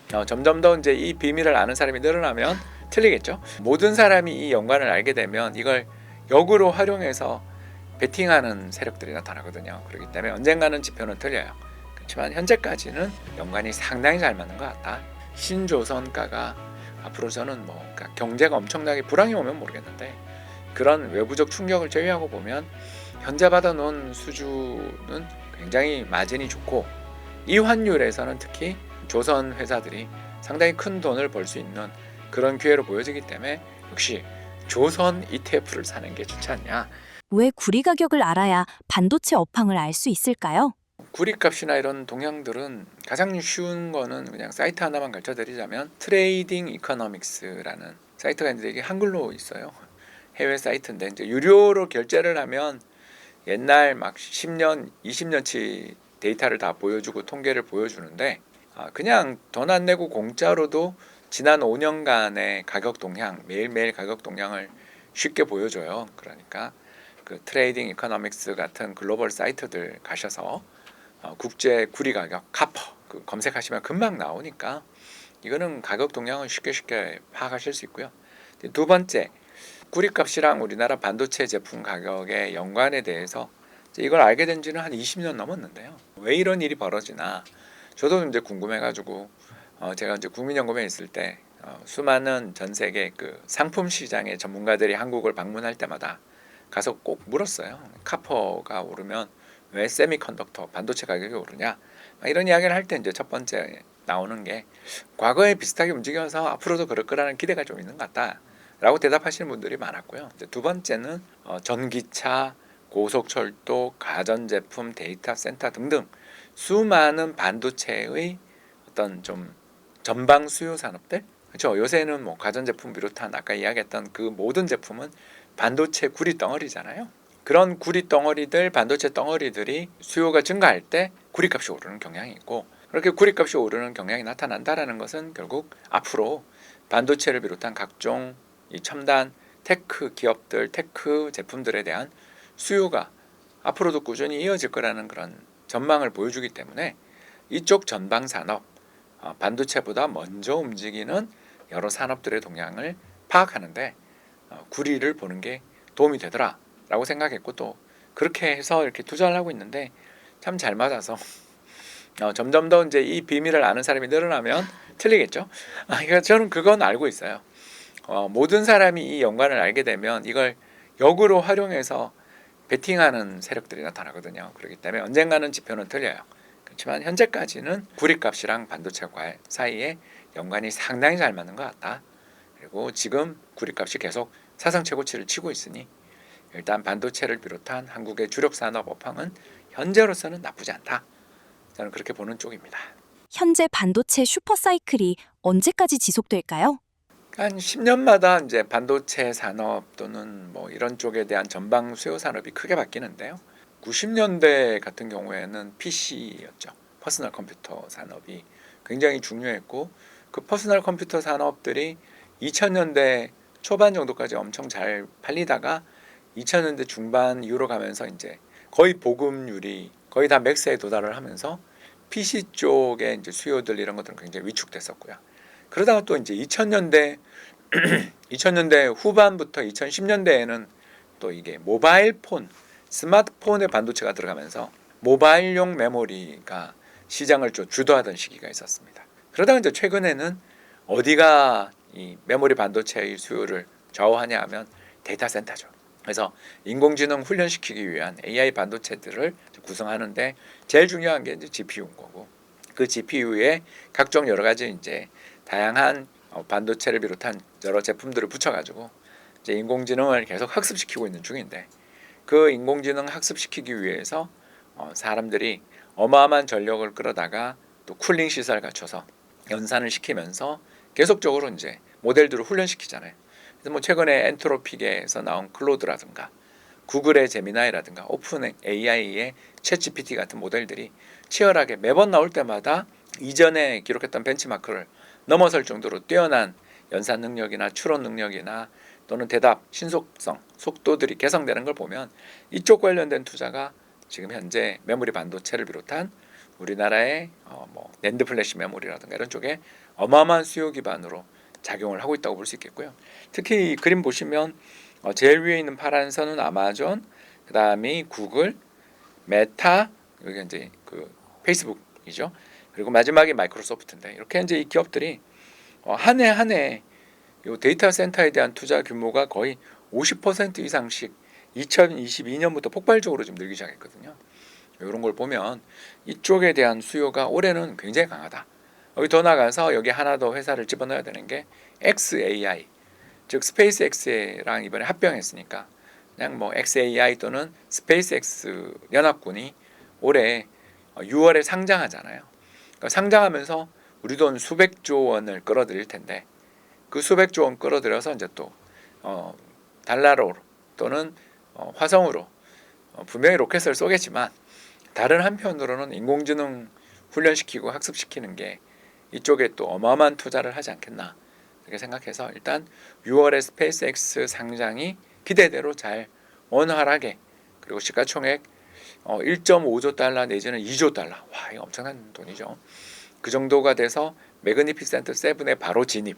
점점 더 이제 이 비밀을 아는 사람이 늘어나면 틀리겠죠. 모든 사람이 이 연관을 알게 되면 이걸 역으로 활용해서 베팅하는 세력들이 나타나거든요. 그렇기 때문에 언젠가는 지표는 틀려요. 그렇지만 현재까지는 연관이 상당히 잘 맞는 것 같다. 신조선가가 앞으로 저는 그러니까 경제가 엄청나게 불황이 오면 모르겠는데 그런 외부적 충격을 제외하고 보면 현재 받아놓은 수주는 굉장히 마진이 좋고 이 환율에서는 특히 조선 회사들이 상당히 큰 돈을 벌 수 있는 그런 기회로 보여지기 때문에 역시 조선 ETF를 사는 게 좋지 않냐. 왜 구리 가격을 알아야 반도체 업황을 알 수 있을까요? 구리값이나 이런 동향들은 가장 쉬운 거는 그냥 사이트 하나만 가르쳐드리자면 트레이딩 이코노믹스라는 사이트가 있는데 이게 한글로 있어요. 해외 사이트인데 이제 유료로 결제를 하면 옛날 막 10년, 20년치 데이터를 다 보여주고 통계를 보여주는데 그냥 돈 안 내고 공짜로도 지난 5년간의 가격 동향, 매일매일 가격 동향을 쉽게 보여줘요. 그러니까 그 트레이딩 이코노믹스 같은 글로벌 사이트들 가셔서 국제 구리 가격 카퍼 검색하시면 금방 나오니까 이거는 가격 동향을 쉽게 파악하실 수 있고요. 두 번째, 구리값이랑 우리나라 반도체 제품 가격의 연관에 대해서 이걸 알게 된 지는 한 20년 넘었는데요. 왜 이런 일이 벌어지나 저도 이제 궁금해가지고 제가 이제 국민연금에 있을 때 수많은 전 세계 그 상품 시장의 전문가들이 한국을 방문할 때마다 가서 꼭 물었어요. 카퍼가 오르면 왜 세미컨덕터 반도체 가격이 오르냐? 이런 이야기를 할 때 이제 첫 번째 나오는 게 과거에 비슷하게 움직여서 앞으로도 그럴 거라는 기대가 좀 있는 것 같다라고 대답하시는 분들이 많았고요. 이제 두 번째는 전기차, 고속철도, 가전제품, 데이터 센터 등등 수많은 반도체의 어떤 좀 전방 수요 산업들, 그렇죠. 요새는 뭐 가전제품 비롯한 아까 이야기했던 그 모든 제품은 반도체 구리 덩어리잖아요. 그런 구리 덩어리들, 반도체 덩어리들이 수요가 증가할 때 구리값이 오르는 경향이 있고, 그렇게 구리값이 오르는 경향이 나타난다라는 것은 결국 앞으로 반도체를 비롯한 각종 이 첨단 테크 기업들, 테크 제품들에 대한 수요가 앞으로도 꾸준히 이어질 거라는 그런 전망을 보여주기 때문에 이쪽 전방 산업, 반도체보다 먼저 움직이는 여러 산업들의 동향을 파악하는데 구리를 보는 게 도움이 되더라라고 생각했고, 또 그렇게 해서 이렇게 투자를 하고 있는데 참 잘 맞아서 점점 더 이제 이 비밀을 아는 사람이 늘어나면 틀리겠죠. 그러니까 저는 그건 알고 있어요. 모든 사람이 이 연관을 알게 되면 이걸 역으로 활용해서 베팅하는 세력들이 나타나거든요. 그렇기 때문에 언젠가는 지표는 틀려요. 그렇지만 현재까지는 구리값이랑 반도체 사이에 연관이 상당히 잘 맞는 것 같다. 그리고 지금 구리값이 계속 사상 최고치를 치고 있으니 일단 반도체를 비롯한 한국의 주력 산업 업황은 현재로서는 나쁘지 않다. 저는 그렇게 보는 쪽입니다. 현재 반도체 슈퍼사이클이 언제까지 지속될까요? 한 10년마다 이제 반도체 산업 또는 뭐 이런 쪽에 대한 전방 수요 산업이 크게 바뀌는데요. 90년대 같은 경우에는 PC였죠. 퍼스널 컴퓨터 산업이 굉장히 중요했고, 그 퍼스널 컴퓨터 산업들이 2000년대 초반 정도까지 엄청 잘 팔리다가 2000년대 중반 이후로 가면서 이제 거의 보급률이 거의 다 맥스에 도달을 하면서 PC 쪽의 이제 수요들 이런 것들은 굉장히 위축됐었고요. 그러다가 또 이제 2000년대 후반부터 2010년대에는 또 이게 모바일 폰, 스마트폰의 반도체가 들어가면서 모바일용 메모리가 시장을 좀 주도하던 시기가 있었습니다. 그러다가 이제 최근에는 어디가 이 메모리 반도체의 수요를 좌우하냐 하면 데이터 센터죠. 그래서 인공지능 훈련시키기 위한 AI 반도체들을 구성하는데 제일 중요한 게 이제 GPU인 거고, 그 GPU에 각종 여러 가지 이제 다양한 반도체를 비롯한 여러 제품들을 붙여가지고 이제 인공지능을 계속 학습시키고 있는 중인데, 그 인공지능 학습시키기 위해서 사람들이 어마어마한 전력을 끌어다가 또 쿨링 시설을 갖춰서 연산을 시키면서 계속적으로 이제 모델들을 훈련시키잖아요. 그래서 뭐 최근에 엔트로픽에서 나온 클로드라든가 구글의 제미나이라든가 오픈 AI의 챗GPT 같은 모델들이 치열하게 매번 나올 때마다 이전에 기록했던 벤치마크를 넘어설 정도로 뛰어난 연산 능력이나 추론 능력이나 또는 대답 신속성, 속도들이 개선되는 걸 보면 이쪽 관련된 투자가 지금 현재 메모리 반도체를 비롯한 우리나라의 뭐 낸드 플래시 메모리라든가 이런 쪽에 어마어마한 수요 기반으로 작용을 하고 있다고 볼 수 있겠고요. 특히 이 그림 보시면 제일 위에 있는 파란 선은 아마존, 그 다음이 구글, 메타, 여기 이제 그 페이스북이죠. 그리고 마지막에 마이크로소프트인데 이렇게 이제 이 기업들이 한 해 한 해 이 데이터 센터에 대한 투자 규모가 거의 50% 이상씩 2022년부터 폭발적으로 좀 늘기 시작했거든요. 이런 걸 보면 이쪽에 대한 수요가 올해는 굉장히 강하다. 여기 더 나가서 여기 하나 더 회사를 집어넣어야 되는 게 XAI, 즉 스페이스X랑 이번에 합병했으니까 그냥 뭐 XAI 또는 스페이스X 연합군이 올해 6월에 상장하잖아요. 그러니까 상장하면서 우리 돈 수백조 원을 끌어들일 텐데 그 수백조 원 끌어들여서 이제 또 달러로 또는 화성으로 분명히 로켓을 쏘겠지만 다른 한편으로는 인공지능 훈련시키고 학습시키는 게 이쪽에 또 어마어마한 투자를 하지 않겠나 이렇게 생각해서 일단 6월에 스페이스X 상장이 기대대로 잘 원활하게 그리고 시가총액 1.5조 달러 내지는 2조 달러 와 이거 엄청난 돈이죠. 그 정도가 돼서 매그니피센트 7에 바로 진입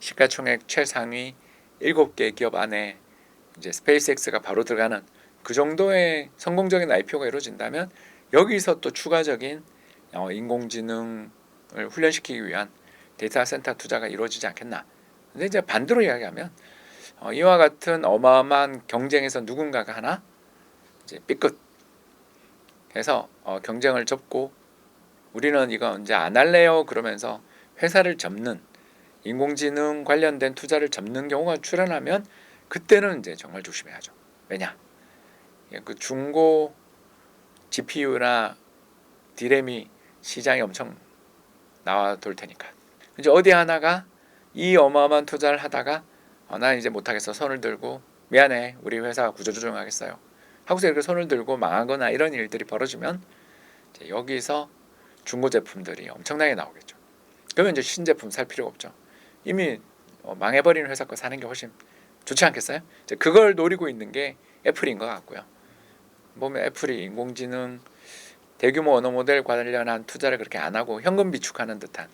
시가총액 최상위 7개 기업 안에 이제 스페이스X가 바로 들어가는 그 정도의 성공적인 IPO가 이루어진다면 여기서 또 추가적인 인공지능을 훈련시키기 위한 데이터 센터 투자가 이루어지지 않겠나. 근데 이제 반대로 이야기하면 이와 같은 어마어마한 경쟁에서 누군가가 하나 이제 삐끗 해서 경쟁을 접고 우리는 이거 이제 안 할래요 그러면서 회사를 접는 인공지능 관련된 투자를 접는 경우가 출현하면 그때는 이제 정말 조심해야죠. 왜냐? 그 중고 GPU나 D램이 시장이 엄청 나와돌 테니까. 이제 어디 하나가 이 어마어마한 투자를 하다가 난 이제 못하겠어 손을 들고 미안해 우리 회사 구조조정하겠어요 하고서 이렇게 손을 들고 망하거나 이런 일들이 벌어지면 이제 여기서 중고 제품들이 엄청나게 나오겠죠. 그러면 이제 신제품 살 필요가 없죠. 이미 망해버린 회사 거 사는 게 훨씬 좋지 않겠어요? 이제 그걸 노리고 있는 게 애플인 것 같고요. 보면 애플이 인공지능 대규모 언어 모델 관련한 투자를 그렇게 안 하고 현금 비축하는 듯한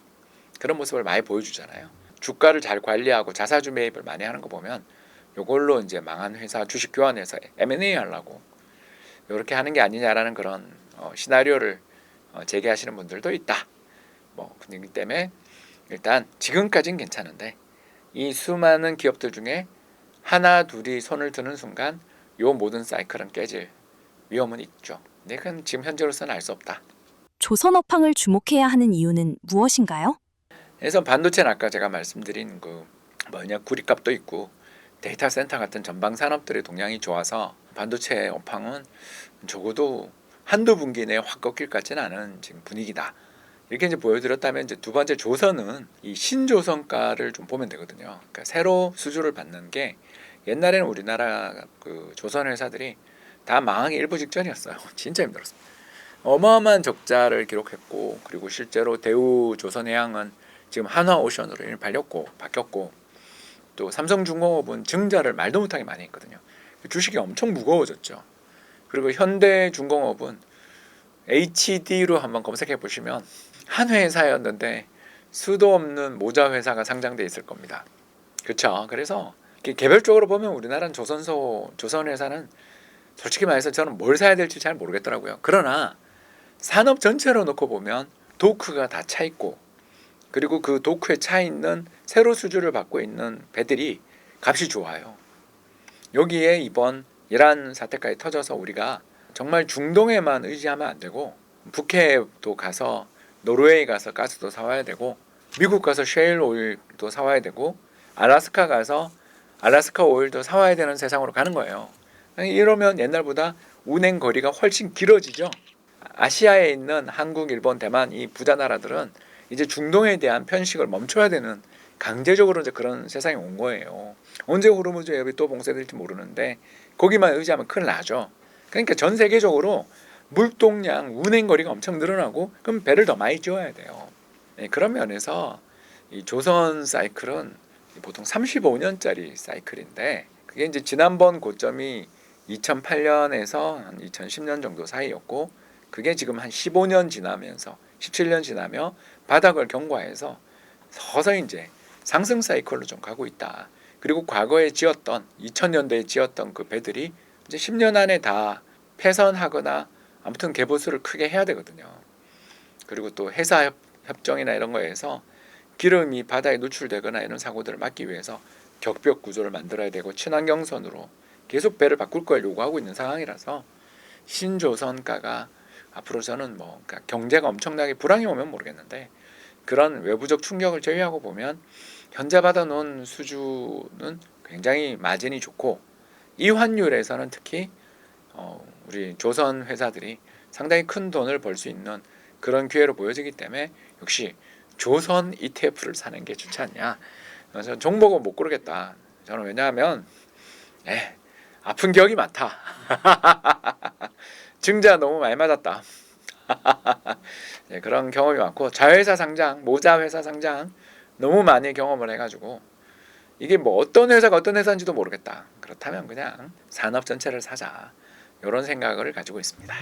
그런 모습을 많이 보여주잖아요. 주가를 잘 관리하고 자사주 매입을 많이 하는 거 보면 이걸로 이제 망한 회사 주식 교환해서 M&A 하려고 이렇게 하는 게 아니냐라는 그런 시나리오를 제기하시는 분들도 있다. 뭐 그렇기 때문에 일단 지금까지는 괜찮은데 이 수많은 기업들 중에 하나 둘이 손을 드는 순간 이 모든 사이클은 깨질 위험은 있죠. 근데 그건 지금 현재로서는 알 수 없다. 조선업황을 주목해야 하는 이유는 무엇인가요? 그래서 반도체는 아까 제가 말씀드린 그 구리값도 있고 데이터 센터 같은 전방 산업들의 동향이 좋아서 반도체 업황은 적어도 한두 분기 내에 확 꺾일 것 같지는 않은 지금 분위기다. 이렇게 이제 보여드렸다면 이제 두 번째 조선은 이 신조선가를 좀 보면 되거든요. 그러니까 새로 수주를 받는 게 옛날에는 우리나라 그 조선 회사들이 다 망하기 일부 직전이었어요. 진짜 힘들었습니다. 어마어마한 적자를 기록했고 그리고 실제로 대우조선해양은 지금 한화오션으로 이름이 바뀌었고 또 삼성중공업은 증자를 말도 못하게 많이 했거든요. 주식이 엄청 무거워졌죠. 그리고 현대중공업은 HD로 한번 검색해 보시면 한 회사였는데 수도 없는 모자 회사가 상장돼 있을 겁니다. 그렇죠. 그래서 개별적으로 보면 우리나라는 조선 회사는 솔직히 말해서 저는 뭘 사야 될지 잘 모르겠더라고요. 그러나 산업 전체로 놓고 보면 도크가 다 차 있고 그리고 그 도크에 차 있는 세로 수주를 받고 있는 배들이 값이 좋아요. 여기에 이번 이란 사태까지 터져서 우리가 정말 중동에만 의지하면 안 되고 북해도 가서 노르웨이 가서 가스도 사와야 되고 미국 가서 셰일 오일도 사와야 되고 알래스카 가서 알래스카 오일도 사와야 되는 세상으로 가는 거예요. 이러면 옛날보다 운행 거리가 훨씬 길어지죠. 아시아에 있는 한국, 일본, 대만 이 부자 나라들은 이제 중동에 대한 편식을 멈춰야 되는 강제적으로 이제 그런 세상이 온 거예요. 언제 호르무즈 해협이 또 봉쇄될지 모르는데 거기만 의지하면 큰일 나죠. 그러니까 전 세계적으로 물동량, 운행 거리가 엄청 늘어나고 그럼 배를 더 많이 지어야 돼요. 네, 그런 면에서 이 조선 사이클은 보통 35년짜리 사이클인데 그게 이제 지난번 고점이 2008년에서 한 2010년 정도 사이였고 그게 지금 한 15년 지나면서 17년 지나며 바닥을 경과해서 서서히 이제 상승 사이클로 좀 가고 있다. 그리고 과거에 지었던 2000년대에 지었던 그 배들이 이제 10년 안에 다 폐선하거나 아무튼 개보수를 크게 해야 되거든요. 그리고 또 회사 협정이나 이런 거에서 기름이 바다에 노출되거나 이런 사고들을 막기 위해서 격벽 구조를 만들어야 되고 친환경선으로 계속 배를 바꿀 걸 요구하고 있는 상황이라서 신조선가가 앞으로 저는 뭐 그러니까 경제가 엄청나게 불황이 오면 모르겠는데 그런 외부적 충격을 제외하고 보면 현재 받아놓은 수주는 굉장히 마진이 좋고 이 환율에서는 특히 우리 조선 회사들이 상당히 큰 돈을 벌 수 있는 그런 기회로 보여지기 때문에 역시 조선 ETF를 사는 게 좋지 않냐. 저는 종목은 못 고르겠다. 저는 왜냐하면 아픈 기억이 많다. 증자 너무 많이 맞았다. 그런 경험이 많고 자회사 상장, 모자 회사 상장 너무 많이 경험을 해가지고 이게 뭐 어떤 회사가 어떤 회사인지도 모르겠다. 그렇다면 그냥 산업 전체를 사자. 이런 생각을 가지고 있습니다.